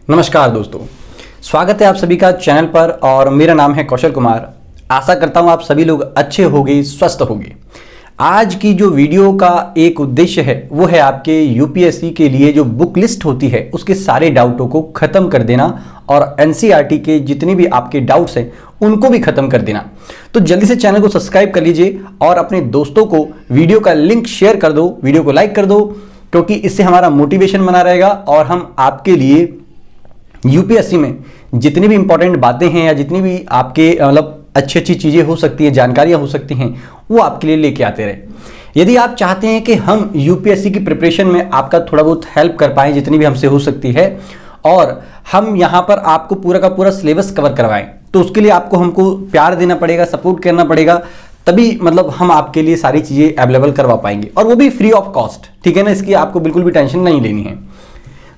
नमस्कार दोस्तों, स्वागत है आप सभी का चैनल पर और मेरा नाम है कौशल कुमार। आशा करता हूं आप सभी लोग अच्छे होंगे, स्वस्थ होंगे। आज की जो वीडियो का एक उद्देश्य है वो है आपके यूपीएससी के लिए जो बुक लिस्ट होती है उसके सारे डाउटों को खत्म कर देना और एनसीईआरटी के जितने भी आपके डाउट्स हैं उनको भी खत्म कर देना। तो जल्दी से चैनल को सब्सक्राइब कर लीजिए और अपने दोस्तों को वीडियो का लिंक शेयर कर दो, वीडियो को लाइक कर दो, क्योंकि इससे हमारा मोटिवेशन बना रहेगा और हम आपके लिए यूपीएससी में जितनी भी इंपॉर्टेंट बातें हैं या जितनी भी आपके मतलब अच्छी अच्छी चीज़ें हो सकती हैं, जानकारियां हो सकती हैं, वो आपके लिए लेके आते रहे। यदि आप चाहते हैं कि हम यूपीएससी की प्रिपरेशन में आपका थोड़ा बहुत हेल्प कर पाएं जितनी भी हमसे हो सकती है और हम यहाँ पर आपको पूरा का पूरा सिलेबस कवर करवाएं, तो उसके लिए आपको हमको प्यार देना पड़ेगा, सपोर्ट करना पड़ेगा, तभी मतलब हम आपके लिए सारी चीज़ें अवेलेबल करवा पाएंगे और वो भी फ्री ऑफ कॉस्ट। ठीक है ना, इसकी आपको बिल्कुल भी टेंशन नहीं लेनी है।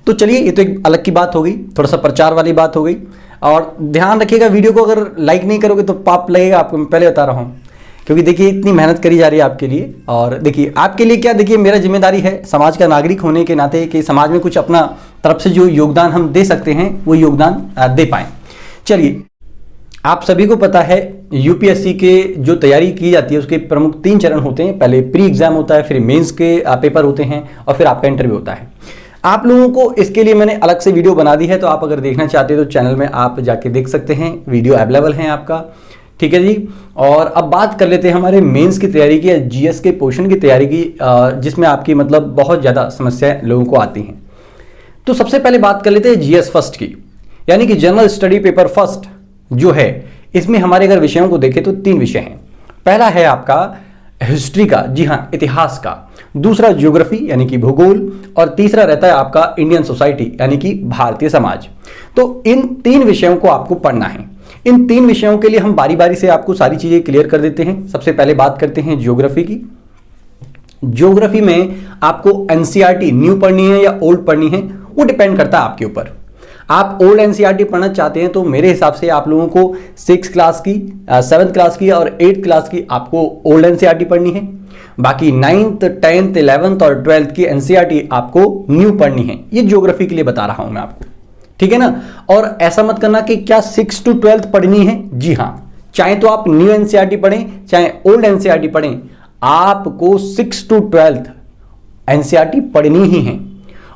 तो चलिए, ये तो एक अलग की बात हो गई, थोड़ा सा प्रचार वाली बात हो गई। और ध्यान रखिएगा, वीडियो को अगर लाइक नहीं करोगे तो पाप लगेगा आपको, मैं पहले बता रहा हूँ, क्योंकि देखिए इतनी मेहनत करी जा रही है आपके लिए। और देखिए आपके लिए क्या, देखिए मेरा जिम्मेदारी है समाज का नागरिक होने के नाते कि समाज में कुछ अपना तरफ से जो योगदान हम दे सकते हैं वो योगदान दे पाएँ। चलिए, आप सभी को पता है यूपीएससी के जो तैयारी की जाती है उसके प्रमुख 3 चरण होते हैं। पहले प्री एग्जाम होता है, फिर मेंस के पेपर होते हैं और फिर आपका इंटरव्यू होता है। आप लोगों को इसके लिए मैंने अलग से वीडियो बना दी है, तो आप अगर देखना चाहते हैं तो चैनल में आप जाके देख सकते हैं, वीडियो अवेलेबल है आपका। ठीक है जी। और अब बात कर लेते हैं हमारे मेंस की तैयारी की या जीएस के पोर्शन की तैयारी की, जिसमें आपकी मतलब बहुत ज़्यादा समस्याएं लोगों को आती हैं। तो सबसे पहले बात कर लेते हैं जीएस फर्स्ट की, यानी कि जनरल स्टडी पेपर फर्स्ट जो है, इसमें हमारे अगर विषयों को देखें तो 3 विषय हैं। पहला है आपका हिस्ट्री का, जी हाँ इतिहास का, दूसरा ज्योग्राफी यानी कि भूगोल, और तीसरा रहता है आपका इंडियन सोसाइटी यानी कि भारतीय समाज। तो इन 3 विषयों को आपको पढ़ना है। इन 3 विषयों के लिए हम बारी बारी से आपको सारी चीजें क्लियर कर देते हैं। सबसे पहले बात करते हैं ज्योग्राफी की। ज्योग्राफी में आपको एनसीईआरटी न्यू पढ़नी है या ओल्ड पढ़नी है, वो डिपेंड करता है आपके ऊपर। आप ओल्ड एनसीईआरटी पढ़ना चाहते हैं तो मेरे हिसाब से आप लोगों को 6th क्लास की, 7th क्लास की और 8th क्लास की आपको ओल्ड एनसीईआरटी पढ़नी है। बाकी 9th, 10th, 11th और 12th की एनसीईआरटी आपको न्यू पढ़नी है। ये ज्योग्राफी के लिए बता रहा हूं मैं आपको, ठीक है ना। और ऐसा मत करना कि क्या 6 to 12th पढ़नी है। जी हाँ, चाहे तो आप न्यू एनसीईआरटी पढ़ें चाहे ओल्ड एनसीईआरटी पढ़ें, आपको 6 to 12th एनसीईआरटी पढ़नी ही है।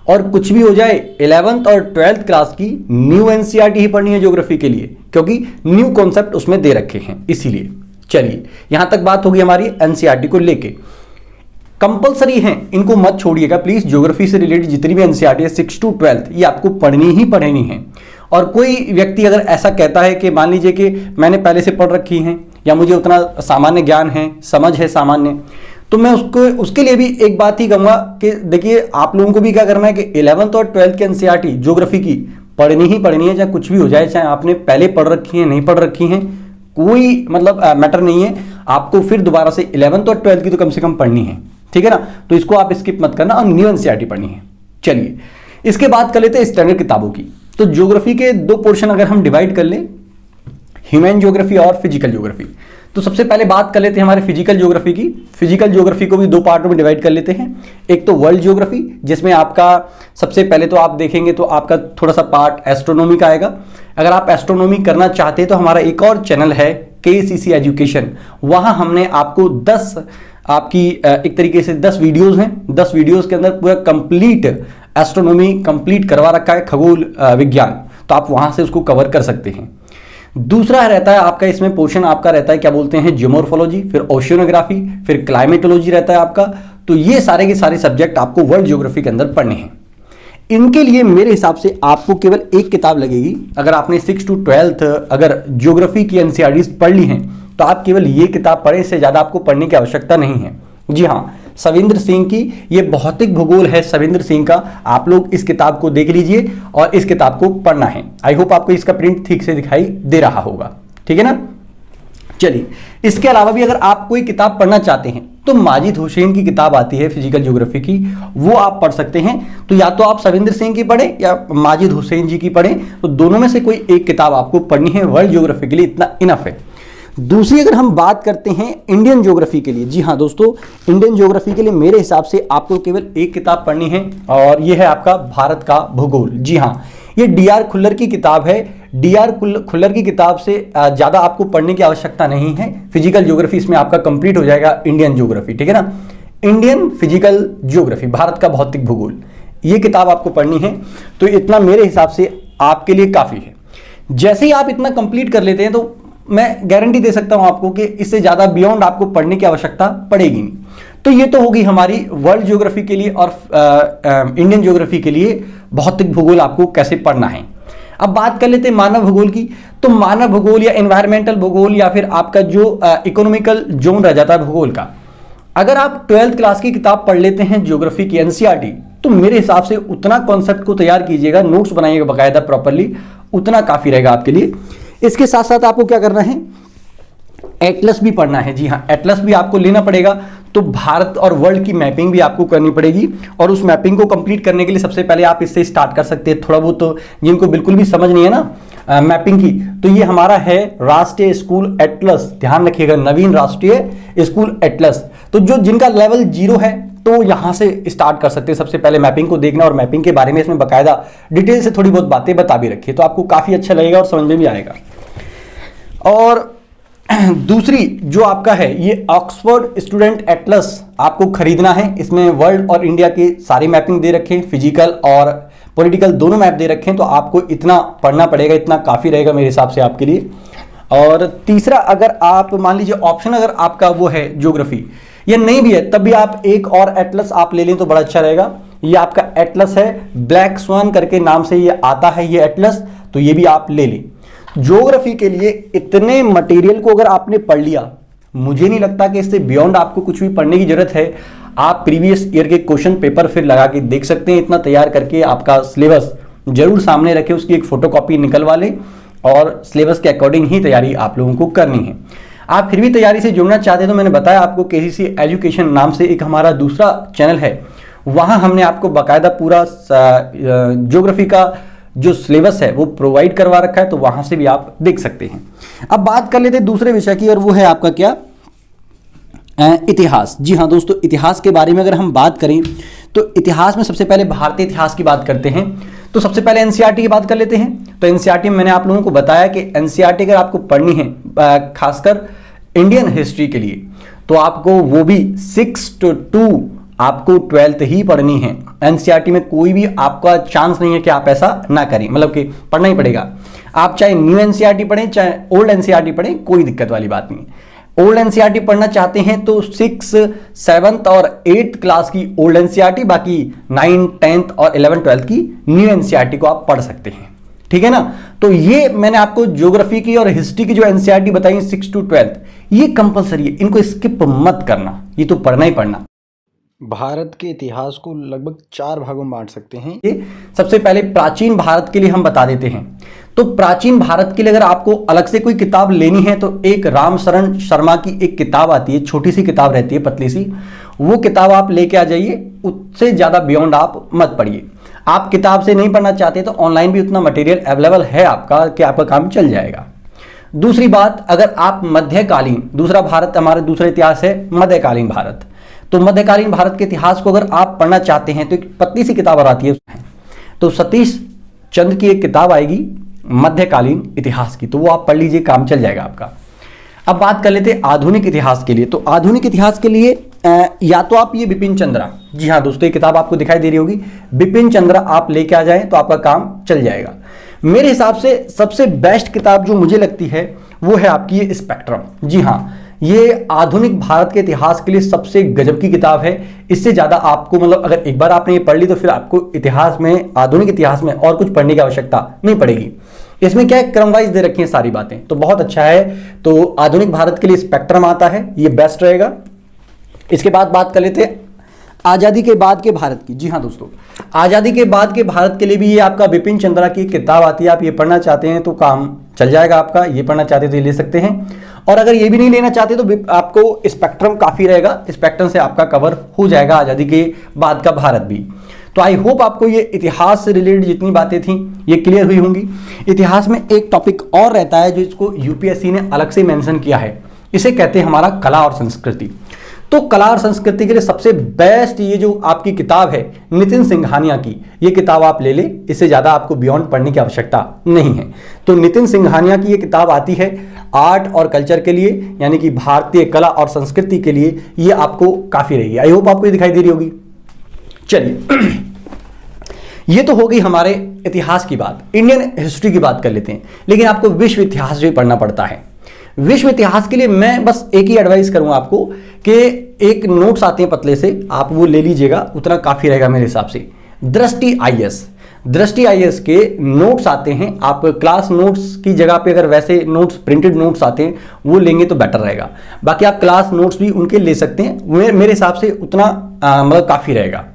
और कुछ भी हो जाए 11th और 12th क्लास की न्यू एनसीईआरटी ही पढ़नी है ज्योग्राफी के लिए, क्योंकि न्यू कॉन्सेप्ट उसमें दे रखे हैं इसीलिए। चलिए, यहां तक बात होगी हमारी एनसीईआरटी को लेके। कंपलसरी है, इनको मत छोड़िएगा प्लीज। ज्योग्राफी से रिलेटेड जितनी भी एनसीईआरटी है 6 to 12th ये आपको पढ़नी ही पढ़नी है। और कोई व्यक्ति अगर ऐसा कहता है कि मान लीजिए कि मैंने पहले से पढ़ रखी है या मुझे उतना सामान्य ज्ञान है, समझ है सामान्य, तो मैं उसके लिए भी एक बात ही कहूंगा कि देखिए आप लोगों को भी क्या करना है कि 11th और 12th की एनसीईआरटी ज्योग्राफी की पढ़नी ही पढ़नी है, चाहे कुछ भी हो जाए, चाहे आपने पहले पढ़ रखी है नहीं पढ़ रखी है, कोई मतलब मैटर नहीं है। आपको फिर दोबारा से 11th और 12th की तो कम से कम पढ़नी है, ठीक है ना। तो इसको आप स्किप मत करना और न्यू एनसीईआरटी पढ़नी है। चलिए, इसके बाद कर लेते हैं स्टैंडर्ड किताबों की। तो ज्योग्राफी के 2 पोर्शन अगर हम डिवाइड कर ले, ह्यूमन ज्योग्राफी और फिजिकल ज्योग्राफी। तो सबसे पहले बात कर लेते हैं हमारे फिजिकल ज्योग्राफी की। फिजिकल ज्योग्राफी को भी 2 पार्टों में डिवाइड कर लेते हैं। एक तो वर्ल्ड ज्योग्राफी, जिसमें आपका सबसे पहले तो आप देखेंगे तो आपका थोड़ा सा पार्ट एस्ट्रोनॉमी का आएगा। अगर आप एस्ट्रोनॉमी करना चाहते हैं तो हमारा एक और चैनल है KCC एजुकेशन, वहां हमने आपको 10 आपकी एक तरीके से 10 वीडियोज हैं। 10 वीडियोज के अंदर पूरा कंप्लीट एस्ट्रोनॉमी कंप्लीट करवा रखा है, खगोल विज्ञान, तो आप वहां से उसको कवर कर सकते हैं। दूसरा रहता है आपका, इसमें पोर्शन आपका रहता है क्या बोलते हैं, जियोमॉर्फोलॉजी, फिर ओशियोनोग्राफी, फिर क्लाइमेटोलॉजी रहता है आपका। तो ये सारे के सारे सब्जेक्ट आपको वर्ल्ड ज्योग्राफी के अंदर पढ़ने हैं। इनके लिए मेरे हिसाब से आपको केवल एक किताब लगेगी। अगर आपने 6 to 12th अगर ज्योग्राफी की एनसीईआरटी पढ़ ली हैं तो आप केवल ये किताब पढ़ें, इससे ज़्यादा आपको पढ़ने की आवश्यकता नहीं है। जी हाँ, सविंद्र सिंह की ये भौतिक भूगोल है, सविंद्र सिंह का, आप लोग इस किताब को देख लीजिए और इस किताब को पढ़ना है। आई होप आपको इसका प्रिंट ठीक से दिखाई दे रहा होगा, ठीक है ना। चलिए, इसके अलावा भी अगर आप कोई किताब पढ़ना चाहते हैं तो माजिद हुसैन की किताब आती है फिजिकल ज्योग्राफी की, वो आप पढ़ सकते हैं। तो या तो आप सविंद्र सिंह की पढ़ें या माजिद हुसैन जी की पढ़ें, तो दोनों में से कोई एक किताब आपको पढ़नी है। वर्ल्ड ज्योग्राफी के लिए इतना इनफ है। दूसरी अगर हम बात करते हैं इंडियन ज्योग्राफी के लिए, जी हाँ दोस्तों, इंडियन ज्योग्राफी के लिए मेरे हिसाब से आपको केवल एक किताब पढ़नी है और यह है आपका भारत का भूगोल। जी हाँ, ये डी.आर. खुल्लर की किताब है। डी.आर. खुल्लर की किताब से ज़्यादा आपको पढ़ने की आवश्यकता नहीं है। फिजिकल ज्योग्राफी इसमें आपका कंप्लीट हो जाएगा, इंडियन ज्योग्राफी, ठीक है ना। इंडियन फिजिकल ज्योग्राफी, भारत का भौतिक भूगोल, ये किताब आपको पढ़नी है। तो इतना मेरे हिसाब से आपके लिए काफ़ी है। जैसे ही आप इतना कंप्लीट कर लेते हैं तो मैं गारंटी दे सकता हूं आपको कि इससे ज़्यादा बियॉन्ड आपको पढ़ने की आवश्यकता पड़ेगी नहीं। तो ये तो होगी हमारी वर्ल्ड ज्योग्राफी के लिए और इंडियन ज्योग्राफी के लिए भौतिक भूगोल आपको कैसे पढ़ना है। अब बात कर लेते हैं मानव भूगोल की। तो मानव भूगोल या एनवायरमेंटल भूगोल या फिर आपका जो इकोनॉमिकल जोन रह जाता है भूगोल का, अगर आप 12th क्लास की किताब पढ़ लेते हैं ज्योग्राफी की एनसीईआरटी, तो मेरे हिसाब से उतना कॉन्सेप्ट को तैयार कीजिएगा, नोट्स बनाइएगा बाकायदा प्रॉपर्ली, उतना काफ़ी रहेगा आपके लिए। इसके साथ साथ आपको क्या करना है, एटलस भी पढ़ना है। जी हाँ, एटलस भी आपको लेना पड़ेगा। तो भारत और वर्ल्ड की मैपिंग भी आपको करनी पड़ेगी और उस मैपिंग को कंप्लीट करने के लिए सबसे पहले आप इससे स्टार्ट कर सकते हैं। थोड़ा बहुत तो जिनको बिल्कुल भी समझ नहीं है ना मैपिंग की, तो ये हमारा है राष्ट्रीय स्कूल एटलस, ध्यान रखिएगा, नवीन राष्ट्रीय स्कूल एटलस। तो जो जिनका लेवल 0 है तो यहां से स्टार्ट कर सकते हैं। सबसे पहले मैपिंग को देखना और मैपिंग के बारे में इसमें बाकायदा डिटेल से थोड़ी बहुत बातें बता भी रखी है, तो आपको काफ़ी अच्छा लगेगा और समझ में भी आएगा। और दूसरी जो आपका है ये ऑक्सफोर्ड स्टूडेंट एटलस आपको खरीदना है। इसमें वर्ल्ड और इंडिया की सारी मैपिंग दे रखे हैं, फिजिकल और पॉलिटिकल दोनों मैप दे रखे हैं। तो आपको इतना पढ़ना पड़ेगा, इतना काफ़ी रहेगा मेरे हिसाब से आपके लिए। और तीसरा, अगर आप मान लीजिए ऑप्शन अगर आपका वो है ज्योग्राफी या नहीं भी है, तब भी आप एक और एटलस आप ले लें तो बड़ा अच्छा रहेगा। ये आपका एटलस है, ब्लैक स्वान करके नाम से ये आता है ये एटलस, तो ये भी आप ले लें। ज्योग्राफी के लिए इतने मटेरियल को अगर आपने पढ़ लिया, मुझे नहीं लगता कि इससे बियॉन्ड आपको कुछ भी पढ़ने की जरूरत है। आप प्रीवियस ईयर के क्वेश्चन पेपर फिर लगा के देख सकते हैं। इतना तैयार करके आपका सिलेबस जरूर सामने रखें, उसकी एक फोटोकॉपी निकलवा लें और सिलेबस के अकॉर्डिंग ही तैयारी आप लोगों को करनी है। आप फिर भी तैयारी से जुड़ना चाहते हैं तो मैंने बताया आपको केसीसी एजुकेशन नाम से एक हमारा दूसरा चैनल है, वहाँ हमने आपको बाकायदा पूरा ज्योग्राफी का जो सिलेबस है वो प्रोवाइड करवा रखा है, तो वहाँ से भी आप देख सकते हैं। अब बात कर लेते हैं दूसरे विषय की, और वो है आपका क्या, इतिहास। जी हाँ दोस्तों, इतिहास के बारे में अगर हम बात करें तो इतिहास में सबसे पहले भारतीय इतिहास की बात करते हैं। तो सबसे पहले एनसीईआरटी की बात कर लेते हैं। तो एनसीईआरटी में मैंने आप लोगों को बताया कि एनसीईआरटी अगर आपको पढ़नी है खासकर इंडियन हिस्ट्री के लिए, तो आपको वो भी 6 to 2 आपको 12th ही पढ़नी है। एनसीईआरटी में कोई भी आपका चांस नहीं है कि आप ऐसा ना करें, मतलब कि पढ़ना ही पड़ेगा। आप चाहे न्यू एनसीईआरटी पढ़ें चाहे ओल्ड एनसीईआरटी पढ़ें, कोई दिक्कत वाली बात नहीं है। ओल्ड एनसीईआरटी पढ़ना चाहते हैं तो 6, 7th और 8th क्लास की ओल्ड एनसीईआरटी, बाकी 9, 10th और 11, 12th की न्यू एनसीईआरटी को आप पढ़ सकते हैं, ठीक है ना। तो ये मैंने आपको ज्योग्राफी की और हिस्ट्री की जो एनसीईआरटी बताई 6 to 12th, ये कंपलसरी है, इनको स्किप मत करना, ये तो पढ़ना ही पढ़ना। भारत के इतिहास को लगभग 4 भागों में बांट सकते हैं। ये सबसे पहले प्राचीन भारत के लिए हम बता देते हैं। तो प्राचीन भारत के लिए अगर आपको अलग से कोई किताब लेनी है तो एक राम शरण शर्मा की एक किताब आती है, छोटी सी किताब रहती है, पतली सी, वो किताब आप लेके आ जाइए। उससे ज़्यादा बियॉन्ड आप मत पढ़िए। आप किताब से नहीं पढ़ना चाहते तो ऑनलाइन भी उतना मटेरियल अवेलेबल है आपका कि आपका काम चल जाएगा। दूसरी बात, अगर आप मध्यकालीन, दूसरा भारत हमारा दूसरा इतिहास है मध्यकालीन भारत, तो मध्यकालीन भारत के इतिहास को अगर आप पढ़ना चाहते हैं तो एक पतली सी किताब आती है, तो सतीश चंद्र की एक किताब आएगी मध्यकालीन इतिहास की, तो वो आप पढ़ लीजिए, काम चल जाएगा आपका। अब बात कर लेते हैं आधुनिक इतिहास के लिए। तो आधुनिक इतिहास के लिए या तो आप ये बिपिन चंद्रा, जी हाँ दोस्तों, ये किताब आपको दिखाई दे रही होगी, बिपिन चंद्रा आप लेके आ जाएं तो आपका काम चल जाएगा। मेरे हिसाब से सबसे बेस्ट किताब जो मुझे लगती है वो है आपकी ये स्पेक्ट्रम। जी हाँ, ये आधुनिक भारत के इतिहास के लिए सबसे गजब की किताब है। इससे ज़्यादा आपको, मतलब अगर एक बार आपने ये पढ़ ली तो फिर आपको इतिहास में, आधुनिक इतिहास में और कुछ पढ़ने की आवश्यकता नहीं पड़ेगी। इसमें क्या है, क्रम वाइज दे रखी है सारी बातें, तो बहुत अच्छा है। तो आधुनिक भारत के लिए स्पेक्ट्रम आता है, ये बेस्ट रहेगा। इसके बाद बात कर लेते हैं आज़ादी के बाद के भारत की। जी हाँ दोस्तों, आज़ादी के बाद के भारत के लिए भी ये आपका बिपिन चंद्रा की किताब आती है। आप ये पढ़ना चाहते हैं तो काम चल जाएगा आपका, ये पढ़ना चाहते हैं तो ये ले सकते हैं। और अगर ये भी नहीं लेना चाहते तो आपको स्पेक्ट्रम काफ़ी रहेगा, स्पेक्ट्रम से आपका कवर हो जाएगा आज़ादी के बाद का भारत भी। तो आई होप आपको ये इतिहास से रिलेटेड जितनी बातें थी ये क्लियर हुई होंगी। इतिहास में एक टॉपिक और रहता है जो इसको यूपीएससी ने अलग से मेंशन किया है, इसे कहते हैं हमारा कला और संस्कृति। तो तो कला और संस्कृति के लिए सबसे बेस्ट ये जो आपकी किताब है नितिन सिंघानिया की, ये किताब आप ले लें, इससे ज़्यादा आपको बियॉन्ड पढ़ने की आवश्यकता नहीं है। तो नितिन सिंघानिया की ये किताब आती है आर्ट और कल्चर के लिए, यानी कि भारतीय कला और संस्कृति के लिए ये आपको काफ़ी रहेगी। आई होप आपको ये दिखाई दे रही होगी। चलिए ये तो हो गई हमारे इतिहास की बात, इंडियन हिस्ट्री की बात कर लेते हैं। लेकिन आपको विश्व इतिहास भी पढ़ना पड़ता है। विश्व इतिहास के लिए मैं बस एक ही एडवाइस करूंगा आपको कि एक नोट्स आते हैं पतले से, आप वो ले लीजिएगा, उतना काफ़ी रहेगा मेरे हिसाब से। दृष्टि आईएएस, दृष्टि आईएएस के नोट्स आते हैं। आप क्लास नोट्स की जगह पे अगर वैसे नोट्स, प्रिंटेड नोट्स आते हैं, वो लेंगे तो बेटर रहेगा। बाकी आप क्लास नोट्स भी उनके ले सकते हैं, मेरे हिसाब से उतना मतलब काफ़ी रहेगा।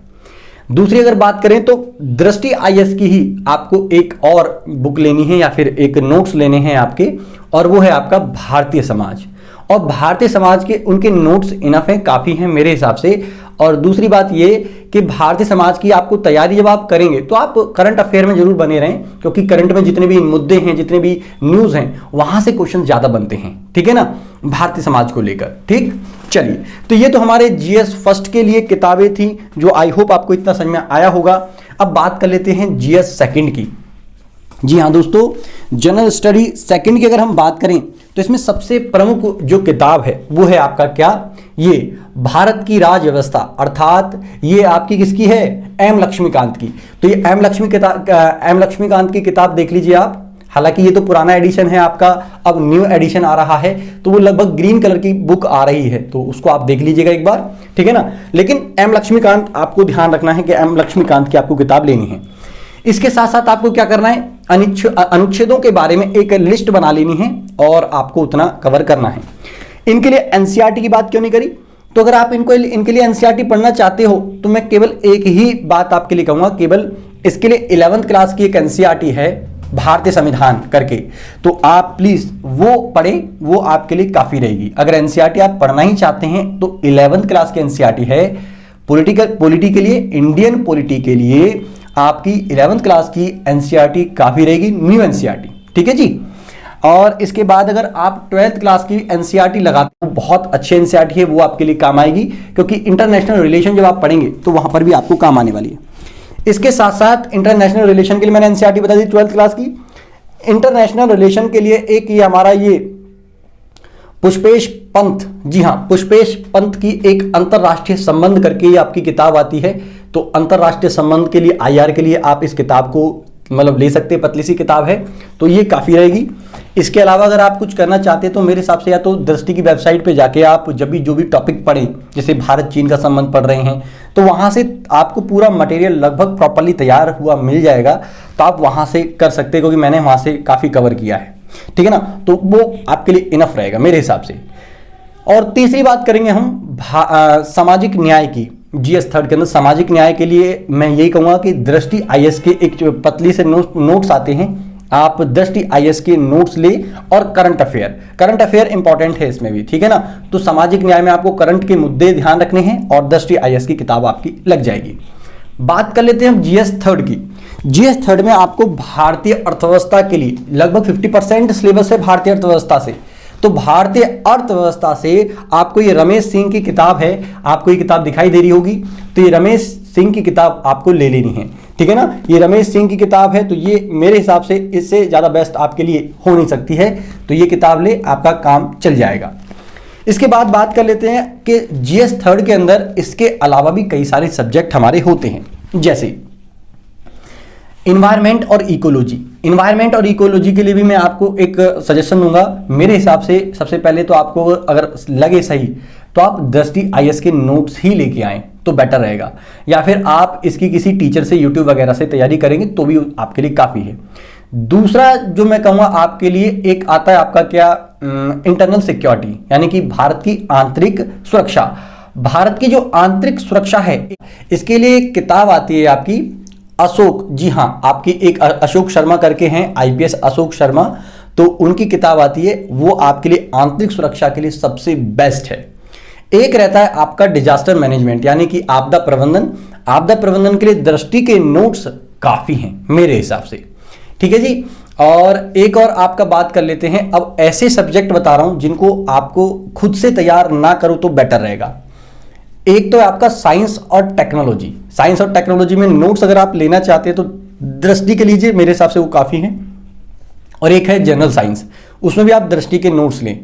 दूसरी अगर बात करें तो दृष्टि आईएएस की ही आपको एक और बुक लेनी है या फिर एक नोट्स लेने हैं आपके, और वो है आपका भारतीय समाज। और भारतीय समाज के उनके नोट्स इनफ हैं, काफ़ी हैं मेरे हिसाब से। और दूसरी बात ये कि भारतीय समाज की आपको तैयारी जब आप करेंगे तो आप करंट अफेयर में जरूर बने रहें, क्योंकि करंट में जितने भी मुद्दे हैं, जितने भी न्यूज़ हैं, वहाँ से क्वेश्चन ज़्यादा बनते हैं, ठीक है ना, भारतीय समाज को लेकर। ठीक, चलिए तो ये तो हमारे जीएस फर्स्ट के लिए किताबें थी, जो आई होप आपको इतना समझ में आया होगा। अब बात कर लेते हैं जीएस सेकंड की। जी हाँ दोस्तों, जनरल स्टडी सेकंड की अगर हम बात करें तो इसमें सबसे प्रमुख जो किताब है वो है आपका क्या, ये भारत की राज व्यवस्था, अर्थात ये आपकी किसकी है, एम लक्ष्मीकांत की। तो ये एम लक्ष्मीकांत की किताब देख लीजिए आप। हालांकि ये तो पुराना एडिशन है आपका, अब न्यू एडिशन आ रहा है, तो वो लगभग ग्रीन कलर की बुक आ रही है, तो उसको आप देख लीजिएगा एक बार, ठीक है ना। लेकिन एम लक्ष्मीकांत आपको ध्यान रखना है कि एम लक्ष्मीकांत की आपको किताब लेनी है। इसके साथ साथ आपको क्या करना है, अनुच्छेदों के बारे में एक लिस्ट बना लेनी है और आपको उतना कवर करना है। इनके लिए एनसीईआरटी की बात क्यों नहीं करी, तो अगर आप इनके लिए एनसीईआरटी पढ़ना चाहते हो तो मैं केवल एक ही बात आपके लिए कहूंगा, केवल इसके लिए 11th क्लास की एक एनसीईआरटी है भारतीय संविधान करके, तो आप प्लीज वो पढ़ें, वो आपके लिए काफी रहेगी। अगर एनसीईआरटी आप पढ़ना ही चाहते हैं तो 11th क्लास की एनसीईआरटी है पॉलिटी के लिए, इंडियन पॉलिटी के लिए आपकी 11th क्लास की एनसीईआरटी काफी रहेगी, न्यू एनसीईआरटी, ठीक है जी। और इसके बाद अगर आप 12th क्लास की एनसीईआरटी लगाते हो, बहुत अच्छी एनसीईआरटी है, वो आपके लिए काम आएगी, क्योंकि इंटरनेशनल रिलेशन जब आप पढ़ेंगे तो वहां पर भी आपको काम आने वाली है। इसके साथ साथ इंटरनेशनल रिलेशन के लिए मैंने एनसीईआरटी बता दी 12th क्लास की। इंटरनेशनल रिलेशन के लिए एक ये हमारा ये पुष्पेश पंत, जी हाँ, पुष्पेश पंत की एक अंतरराष्ट्रीय संबंध करके ये आपकी किताब आती है। तो अंतरराष्ट्रीय संबंध के लिए, आईआर के लिए आप इस किताब को मतलब ले सकते हैं, पतली सी किताब है, तो ये काफ़ी रहेगी। इसके अलावा अगर आप कुछ करना चाहते हैं तो मेरे हिसाब से या तो दृष्टि की वेबसाइट पे जाके आप जब भी जो भी टॉपिक पढ़ें, जैसे भारत चीन का संबंध पढ़ रहे हैं, तो वहाँ से आपको पूरा मटेरियल लगभग प्रॉपरली तैयार हुआ मिल जाएगा, तो आप वहाँ से कर सकते हैं, क्योंकि मैंने वहाँ से काफ़ी कवर किया है, ठीक है ना। तो वो आपके लिए इनफ रहेगा मेरे हिसाब से। और तीसरी बात करेंगे हम सामाजिक न्याय की। जीएस थर्ड के अंदर सामाजिक न्याय के लिए मैं यही कहूँगा कि दृष्टि आईएएस के एक पतली से नोट्स आते हैं, आप दृष्टि आईएएस के नोट्स ले, और करंट अफेयर इंपॉर्टेंट है इसमें भी, ठीक है ना। तो सामाजिक न्याय में आपको करंट के मुद्दे ध्यान रखने हैं और दृष्टि आईएएस की किताब आपकी लग जाएगी। बात कर लेते हैं हम जीएस थर्ड की। जीएस थर्ड में आपको भारतीय अर्थव्यवस्था के लिए लगभग 50% सिलेबस है भारतीय अर्थव्यवस्था से। तो भारतीय अर्थव्यवस्था से आपको ये रमेश सिंह की किताब है, आपको ये किताब दिखाई दे रही होगी, तो ये रमेश सिंह की किताब आपको ले लेनी है, ठीक है ना। ये रमेश सिंह की किताब है, तो ये मेरे हिसाब से इससे ज़्यादा बेस्ट आपके लिए हो नहीं सकती है, तो ये किताब ले, आपका काम चल जाएगा। इसके बाद बात कर लेते हैं कि जीएस थर्ड के अंदर इसके अलावा भी कई सारे सब्जेक्ट हमारे होते हैं, जैसे इन्वायरमेंट और इकोलॉजी। इन्वायरमेंट और इकोलॉजी के लिए भी मैं आपको एक सजेशन दूंगा। मेरे हिसाब से सबसे पहले तो आपको अगर लगे सही तो आप दृष्टि आईएएस के नोट्स ही लेके आएँ तो बेटर रहेगा, या फिर आप इसकी किसी टीचर से यूट्यूब वगैरह से तैयारी करेंगे तो भी आपके लिए काफ़ी है। दूसरा जो मैं कहूँगा आपके लिए, एक आता है आपका क्या, इंटरनल सिक्योरिटी, यानी कि भारत की आंतरिक सुरक्षा। भारत की जो आंतरिक सुरक्षा है, इसके लिए एक किताब आती है आपकी अशोक, जी हाँ, आपकी एक अशोक शर्मा करके हैं, आईपीएस अशोक शर्मा, तो उनकी किताब आती है, वो आपके लिए आंतरिक सुरक्षा के लिए सबसे बेस्ट है। एक रहता है आपका डिजास्टर मैनेजमेंट, यानी कि आपदा प्रबंधन। आपदा प्रबंधन के लिए दृष्टि के नोट्स काफ़ी हैं मेरे हिसाब से, ठीक है जी। और एक और आपका बात कर लेते हैं, अब ऐसे सब्जेक्ट बता रहा हूं जिनको आपको खुद से तैयार ना करो तो बेटर रहेगा। एक तो है आपका साइंस और टेक्नोलॉजी। साइंस और टेक्नोलॉजी में नोट्स अगर आप लेना चाहते हैं तो दृष्टि के लीजिए, मेरे हिसाब से वो काफ़ी है। और एक है जनरल साइंस, उसमें भी आप दृष्टि के नोट्स लें।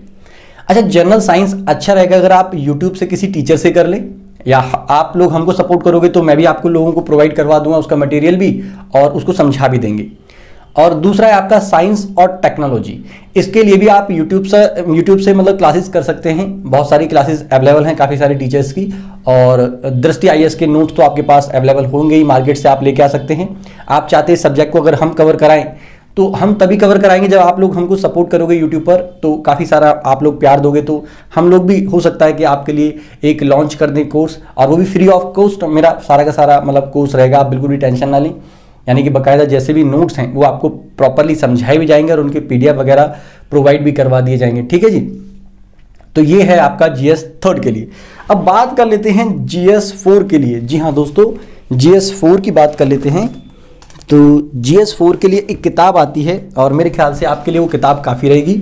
अच्छा, जनरल साइंस अच्छा रहेगा अगर आप यूट्यूब से किसी टीचर से कर लें, या आप लोग हमको सपोर्ट करोगे तो मैं भी आपको लोगों को प्रोवाइड करवा दूंगा उसका मटेरियल भी, और उसको समझा भी देंगे। और दूसरा है आपका साइंस और टेक्नोलॉजी, इसके लिए भी आप यूट्यूब से मतलब क्लासेस कर सकते हैं। बहुत सारी क्लासेस अवेलेबल हैं काफ़ी सारे टीचर्स की, और दृष्टि आईएएस के नोट्स तो आपके पास अवेलेबल होंगे ही, मार्केट से आप लेके आ सकते हैं। आप चाहते हैं सब्जेक्ट को अगर हम कवर कराएं तो हम तभी कवर कराएंगे जब आप लोग हमको सपोर्ट करोगे यूट्यूब पर, तो काफ़ी सारा आप लोग प्यार दोगे तो हम लोग भी हो सकता है कि आपके लिए एक लॉन्च कर दें कोर्स, और वो भी फ्री ऑफ कॉस्ट। मेरा सारा का सारा मतलब कोर्स रहेगा, आप बिल्कुल भी टेंशन ना लें। यानी कि बाकायदा जैसे भी नोट्स हैं वो आपको प्रॉपरली समझाए भी जाएंगे और उनके पीडीएफ वगैरह प्रोवाइड भी करवा दिए जाएंगे। ठीक है जी, तो ये है आपका जीएस 3 के लिए। अब बात कर लेते हैं जीएस 4 के लिए। जी हाँ दोस्तों, जीएस 4 की बात कर लेते हैं। तो जीएस 4 के लिए एक किताब आती है, और मेरे ख्याल से आपके लिए वो किताब काफ़ी रहेगी।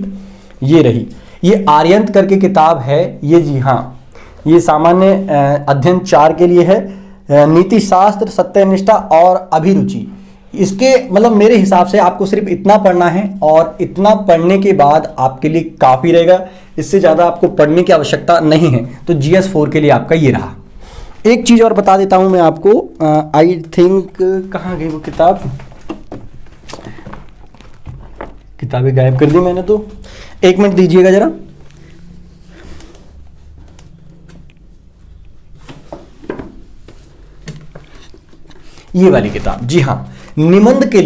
ये रही, ये आर्यंत करके किताब है ये। जी हाँ, ये सामान्य अध्ययन 4 के लिए है, नीति शास्त्र, सत्यनिष्ठा और अभिरुचि। इसके मतलब मेरे हिसाब से आपको सिर्फ इतना पढ़ना है, और इतना पढ़ने के बाद आपके लिए काफ़ी रहेगा। इससे ज़्यादा आपको पढ़ने की आवश्यकता नहीं है। तो जीएस 4 के लिए आपका ये रहा। एक चीज़ और बता देता हूं मैं आपको, आई थिंक कहाँ गई वो किताब, किताबें गायब कर दी मैंने, तो एक मिनट दीजिएगा जरा। ये वाली किताब, जी हाँ, निबंध के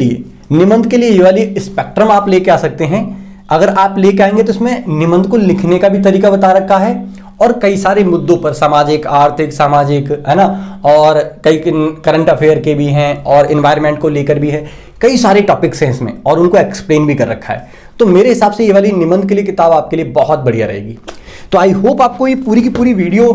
लिए ये वाली स्पेक्ट्रम आप लेके आ सकते हैं। अगर आप लेके आएंगे तो इसमें निबंध को लिखने का भी तरीका बता रखा है, और कई सारे मुद्दों पर, सामाजिक, आर्थिक, सामाजिक, है ना, और कई करंट अफेयर के भी हैं, और इन्वायरमेंट को लेकर भी है। कई सारे टॉपिक्स हैं इसमें, और उनको एक्सप्लेन भी कर रखा है। तो मेरे हिसाब से ये वाली निबंध के लिए किताब आपके लिए बहुत बढ़िया रहेगी। तो आई होप आपको ये पूरी की पूरी वीडियो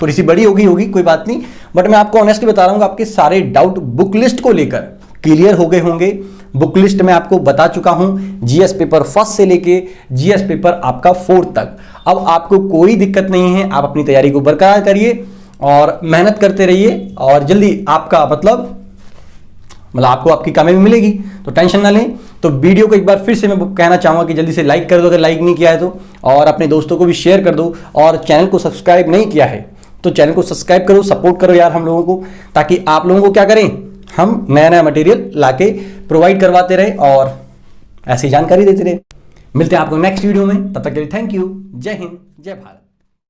थोड़ी सी बड़ी होगी, कोई बात नहीं, बट मैं आपको ऑनेस्टली बता रहा हूँ, आपके सारे डाउट बुक लिस्ट को लेकर क्लियर हो गए होंगे। बुक लिस्ट में आपको बता चुका हूं, जीएस पेपर 1 से लेके जीएस पेपर आपका 4 तक। अब आपको कोई दिक्कत नहीं है, आप अपनी तैयारी को बरकरार करिए और मेहनत करते रहिए, और जल्दी आपका मतलब आपको आपकी कामयाबी मिलेगी। तो टेंशन ना लें। तो वीडियो को एक बार फिर से मैं कहना चाहूँगा कि जल्दी से लाइक कर दो अगर लाइक नहीं किया है तो, और अपने दोस्तों को भी शेयर कर दो, और चैनल को सब्सक्राइब नहीं किया है तो चैनल को सब्सक्राइब करो, सपोर्ट करो यार हम लोगों को, ताकि आप लोगों को क्या करें, हम नया नया मटेरियल लाके प्रोवाइड करवाते रहे और ऐसी जानकारी देते रहे। मिलते हैं आपको नेक्स्ट वीडियो में, तब तक के लिए थैंक यू। जय हिंद, जय भारत।